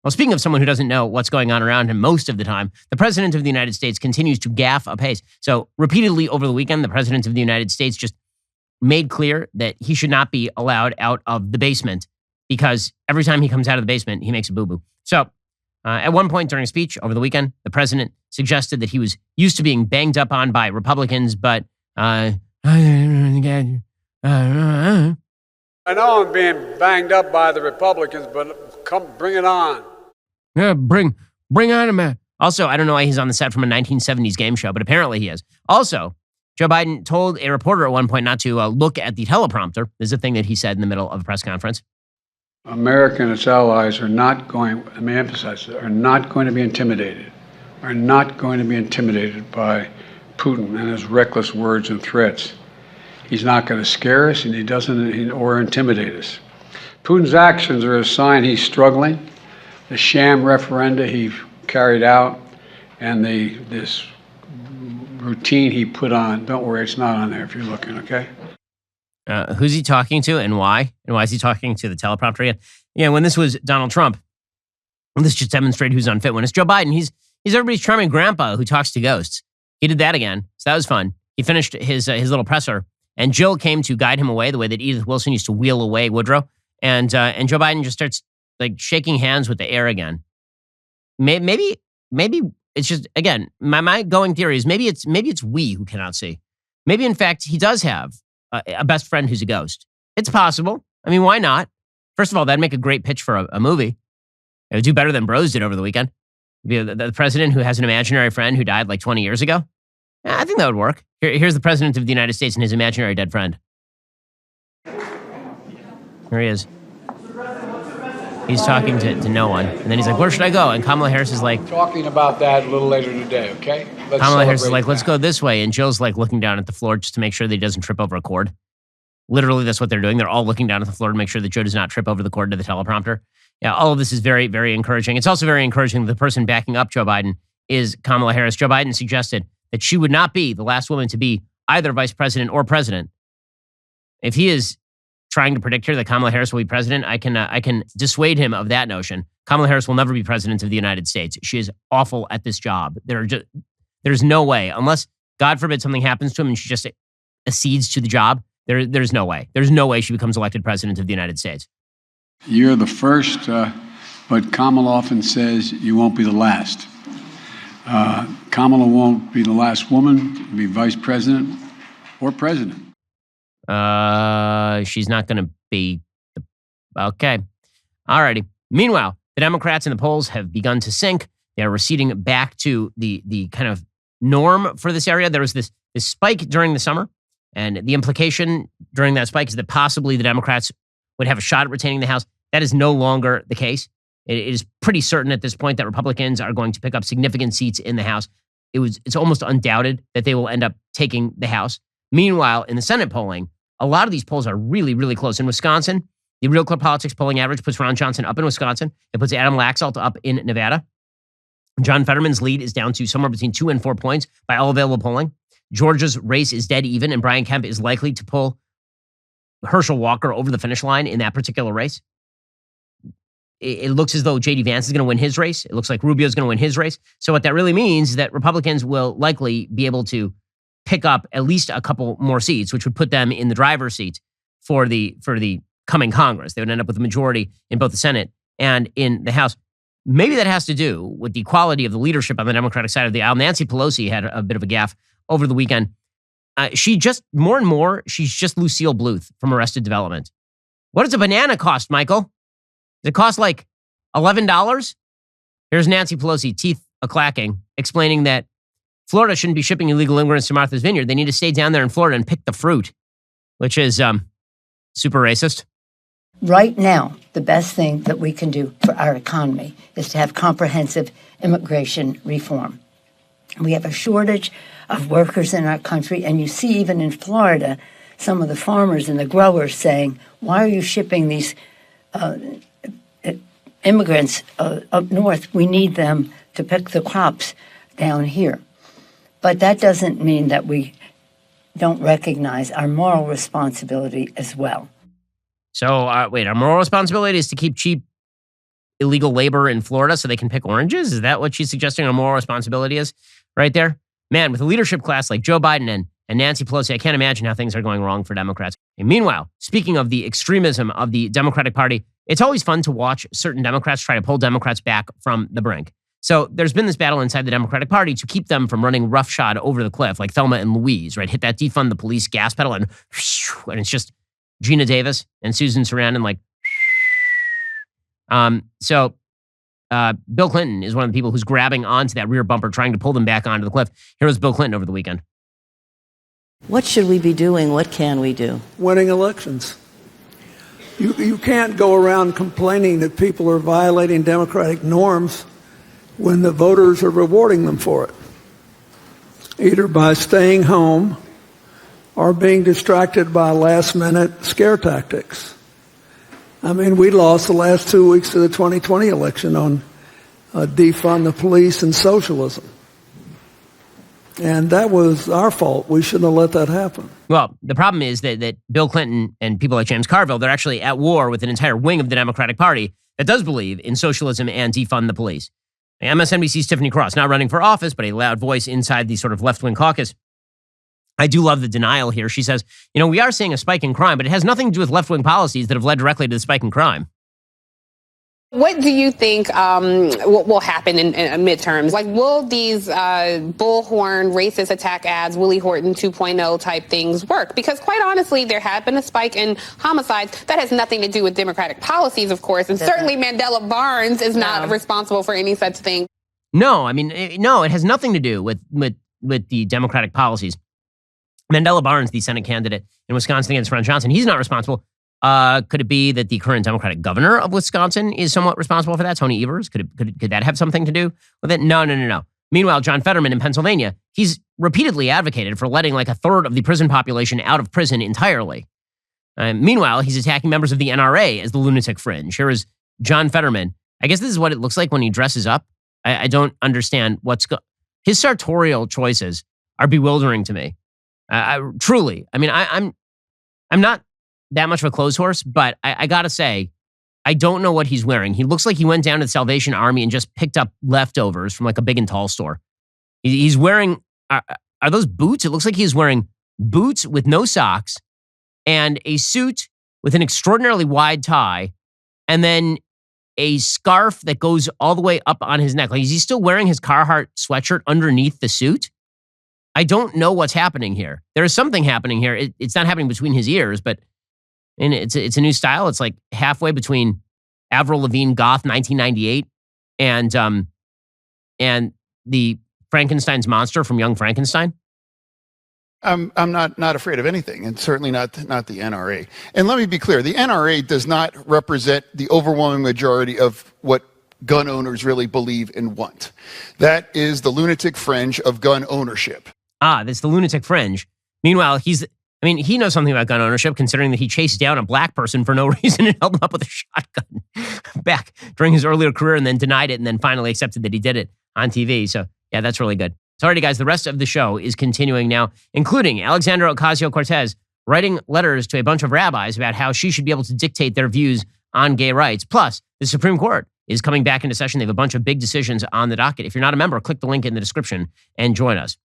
Well, speaking of someone who doesn't know what's going on around him most of the time, the President of the United States continues to gaffe apace. So repeatedly over the weekend, the President of the United States just made clear that he should not be allowed out of the basement because every time he comes out of the basement, he makes a boo-boo. So at one point during a speech over the weekend, the president suggested that he was used to being banged up on by Republicans, but I know I'm being banged up by the Republicans, but come, bring it on. Yeah, bring on him, man. Also, I don't know why he's on the set from a 1970s game show, but apparently he is. Also, Joe Biden told a reporter at one point not to look at the teleprompter. This is a thing that he said in the middle of a press conference. America and its allies are not going, let me emphasize, are not going to be intimidated, are not going to be intimidated by Putin and his reckless words and threats. He's not going to scare us, and he doesn't, or intimidate us. Putin's actions are a sign he's struggling. The sham referenda he carried out, and this routine he put on. Don't worry, it's not on there if you're looking, okay? Who's he talking to and why? And why is he talking to the teleprompter again? Yeah, when this was Donald Trump, this just demonstrated who's unfit. When it's Joe Biden, he's everybody's charming grandpa who talks to ghosts. He did that again, so that was fun. He finished his little presser, and Jill came to guide him away the way that Edith Wilson used to wheel away Woodrow. And Joe Biden just starts like shaking hands with the air again. Maybe it's just, again, my going theory is maybe it's we who cannot see. Maybe in fact he does have a best friend who's a ghost. It's possible. I mean, why not? First of all, that'd make a great pitch for a movie. It would do better than Bros did over the weekend. The president who has an imaginary friend who died like 20 years ago. Yeah, I think that would work. Here's the president of the United States and his imaginary dead friend. Here he is. He's talking to no one. And then he's like, where should I go? And Kamala Harris is like... Talking about that a little later today, okay? Kamala Harris is like, let's go this way. And Jill's like looking down at the floor just to make sure that he doesn't trip over a cord. Literally, that's what they're doing. They're all looking down at the floor to make sure that Joe does not trip over the cord to the teleprompter. Yeah, all of this is very, very encouraging. It's also very encouraging that the person backing up Joe Biden is Kamala Harris. Joe Biden suggested that she would not be the last woman to be either vice president or president. If he is trying to predict here that Kamala Harris will be president, I can dissuade him of that notion. Kamala Harris will never be president of the United States. She is awful at this job. There's no way, unless God forbid something happens to him and she just accedes to the job. There's no way. There's no way she becomes elected president of the United States. You're the first, but Kamala often says you won't be the last. Kamala won't be the last woman to be vice president or president. She's not going to be. Okay. Alrighty. Meanwhile, the Democrats in the polls have begun to sink. They are receding back to the kind of norm for this area. There was this spike during the summer, and the implication during that spike is that possibly the Democrats would have a shot at retaining the House. That is no longer the case. It is pretty certain at this point that Republicans are going to pick up significant seats in the House. It's almost undoubted that they will end up taking the House. Meanwhile, in the Senate polling, a lot of these polls are really, really close. In Wisconsin, the Real Clear Politics polling average puts Ron Johnson up in Wisconsin. It puts Adam Laxalt up in Nevada. John Fetterman's lead is down to somewhere between 2 and 4 points by all available polling. Georgia's race is dead even, and Brian Kemp is likely to pull Herschel Walker over the finish line in that particular race. It looks as though J.D. Vance is going to win his race. It looks like Rubio is going to win his race. So what that really means is that Republicans will likely be able to pick up at least a couple more seats, which would put them in the driver's seat for the coming Congress. They would end up with a majority in both the Senate and in the House. Maybe that has to do with the quality of the leadership on the Democratic side of the aisle. Nancy Pelosi had a bit of a gaffe over the weekend. She just, more and more, she's just Lucille Bluth from Arrested Development. What does a banana cost, Michael? Does it cost like $11? Here's Nancy Pelosi, teeth a-clacking, explaining that Florida shouldn't be shipping illegal immigrants to Martha's Vineyard. They need to stay down there in Florida and pick the fruit, which is super racist. Right now, the best thing that we can do for our economy is to have comprehensive immigration reform. We have a shortage of workers in our country, and you see even in Florida, some of the farmers and the growers saying, why are you shipping these immigrants up north? We need them to pick the crops down here. But that doesn't mean that we don't recognize our moral responsibility as well. So, wait, our moral responsibility is to keep cheap illegal labor in Florida so they can pick oranges? Is that what she's suggesting a moral responsibility is right there? Man, with a leadership class like Joe Biden and Nancy Pelosi, I can't imagine how things are going wrong for Democrats. And meanwhile, speaking of the extremism of the Democratic Party, it's always fun to watch certain Democrats try to pull Democrats back from the brink. So there's been this battle inside the Democratic Party to keep them from running roughshod over the cliff like Thelma and Louise, right? Hit that defund the police gas pedal and it's just Gina Davis and Susan Sarandon like. So Bill Clinton is one of the people who's grabbing onto that rear bumper, trying to pull them back onto the cliff. Here was Bill Clinton over the weekend. What should we be doing? What can we do? Winning elections. You can't go around complaining that people are violating democratic norms when the voters are rewarding them for it, either by staying home or being distracted by last-minute scare tactics. I mean, we lost the last 2 weeks of the 2020 election on defund the police and socialism. And that was our fault. We shouldn't have let that happen. Well, the problem is that Bill Clinton and people like James Carville, they're actually at war with an entire wing of the Democratic Party that does believe in socialism and defund the police. MSNBC's Tiffany Cross, not running for office, but a loud voice inside the sort of left-wing caucus. I do love the denial here. She says, we are seeing a spike in crime, but it has nothing to do with left-wing policies that have led directly to the spike in crime. What do you think will happen in midterms? Like, will these bullhorn, racist attack ads, Willie Horton 2.0 type things work? Because quite honestly, there have been a spike in homicides. That has nothing to do with Democratic policies, of course. And certainly Mandela Barnes is not responsible for any such thing. No, it has nothing to do with the Democratic policies. Mandela Barnes, the Senate candidate in Wisconsin against Ron Johnson, he's not responsible. Could it be that the current Democratic governor of Wisconsin is somewhat responsible for that? Tony Evers? Could that have something to do with it? No. Meanwhile, John Fetterman in Pennsylvania, he's repeatedly advocated for letting like a third of the prison population out of prison entirely. Meanwhile, he's attacking members of the NRA as the lunatic fringe. Here is John Fetterman. I guess this is what it looks like when he dresses up. I don't understand his sartorial choices are bewildering to me. Truly. I mean, I'm not that much of a clothes horse, but I gotta say, I don't know what he's wearing. He looks like he went down to the Salvation Army and just picked up leftovers from like a big and tall store. He's wearing, are those boots? It looks like he's wearing boots with no socks and a suit with an extraordinarily wide tie and then a scarf that goes all the way up on his neck. Like, is he still wearing his Carhartt sweatshirt underneath the suit? I don't know what's happening here. There is something happening here. It's not happening between his ears, but it's a new style. It's like halfway between Avril Lavigne Goth 1998 and the Frankenstein's monster from Young Frankenstein. I'm not afraid of anything, and certainly not the NRA. And let me be clear: the NRA does not represent the overwhelming majority of what gun owners really believe and want. That is the lunatic fringe of gun ownership. That's the lunatic fringe. Meanwhile, he knows something about gun ownership, considering that he chased down a black person for no reason and held him up with a shotgun back during his earlier career and then denied it and then finally accepted that he did it on TV. So, yeah, that's really good. So, alrighty, guys, the rest of the show is continuing now, including Alexandra Ocasio-Cortez writing letters to a bunch of rabbis about how she should be able to dictate their views on gay rights. Plus, the Supreme Court is coming back into session. They have a bunch of big decisions on the docket. If you're not a member, click the link in the description and join us.